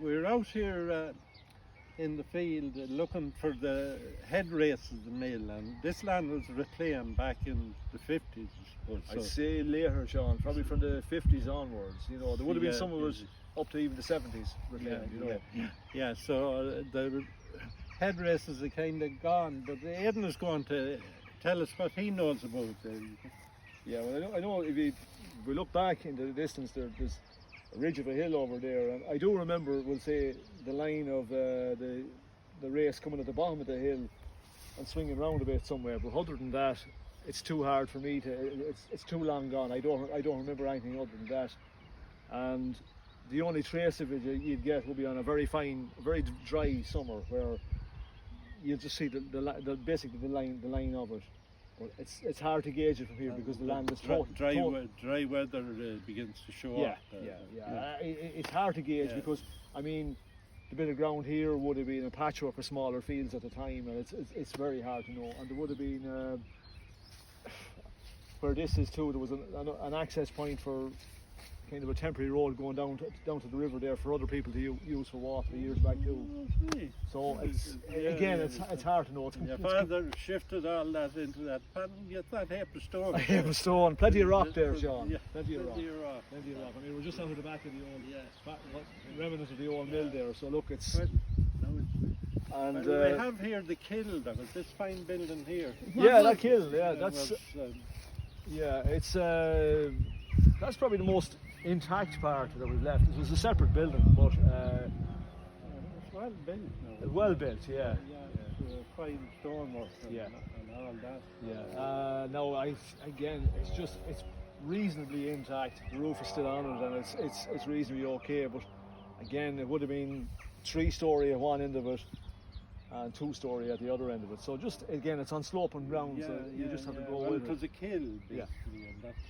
We're out here in the field looking for the head races in Mill, and this land was reclaimed back in the 50s, I suppose. I'd say later, Sean, probably from the 50s onwards. You know, there would have been some of it up to even the 70s reclaimed, you know. Yeah, so the head races are kind of gone, but Aidan is going to tell us what he knows about it. Yeah, well, I know if we look back into the distance, there's a ridge of a hill over there, and I do remember, we'll say, the line of the race coming at the bottom of the hill and swinging round a bit somewhere. But other than that, it's too hard for me to. It's too long gone. I don't remember anything other than that. And the only trace of it you'd get will be on a very very dry summer, where you'll just see basically the line of it. But it's hard to gauge it from here because the land is dry weather begins to show up. It's hard to gauge because, I mean, the bit of ground here would have been a patchwork of smaller fields at the time, and it's very hard to know. And there would have been where this is too. There was an access point for kind of a temporary road going down to the river there for other people to use for water years back too. So it's hard to know. Your father shifted all that into that pan. Get that heap of stone. A heap of stone, plenty of rock there, Sean. Yeah, plenty of rock. Plenty of rock. I mean, we're just out of the back of the old remnants of the old mill there. So look, it's. And we have here the kill. That was this fine building here. Yeah, that kill. Yeah, that's. It's that's probably the most intact part that we've left. It was a separate building, but it's well built now. Well built, yeah. Fine stonework and all that. Yeah. No, it's reasonably intact. The roof is still on it, and it's reasonably okay. But again, it would have been 3-storey at one end of it and 2-storey at the other end of it. So just again, it's on sloping ground, so you just have to go with it. It was a kill, basically, and that's.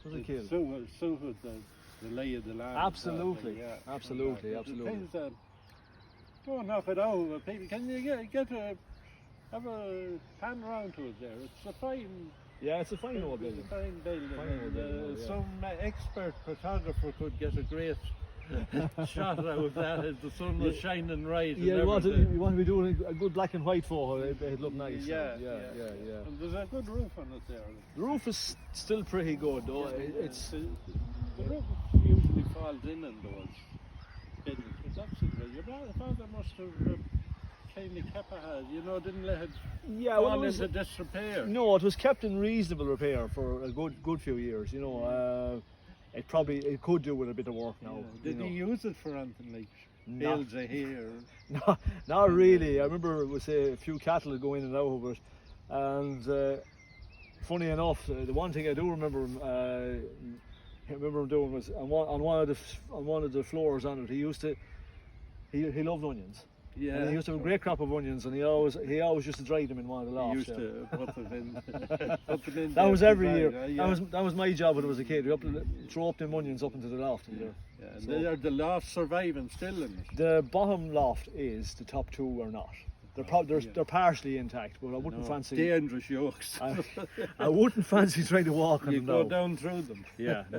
Suited the lay of the land. Absolutely. Absolutely. Things that don't knock it over, people. Can you have a pan around to it there? It's a fine. Yeah, it's a fine old building. It's a fine building. Some expert photographer could get a great shot out of that as the sun was shining right. Yeah, you want to be doing a good black and white photo. It'd look nice. Yeah. And there's a good roof on it there. The roof is still pretty good, though. The roof usually falls in those buildings. But absolutely, your father must have kind of kept ahead. Didn't let it fall into disrepair. No, it was kept in reasonable repair for a good few years. It could do with a bit of work now. Did he use it for anything like bales of hay? No, not really. I remember a few cattle would go in and out of it, and funny enough, the one thing I do remember him doing was on one of the floors on it. He loved onions. Yeah, and he used to have a great crop of onions, and he always used to dry them in one of the lofts. He used to put them in. That was every year. That was my job when I was a kid. We throw up them onions up into the loft. Are the lofts surviving still in it? The bottom loft is. The top two are not. They're partially intact, but I wouldn't fancy dangerous yokes. I wouldn't fancy trying to walk on them. You go down through them. Yeah.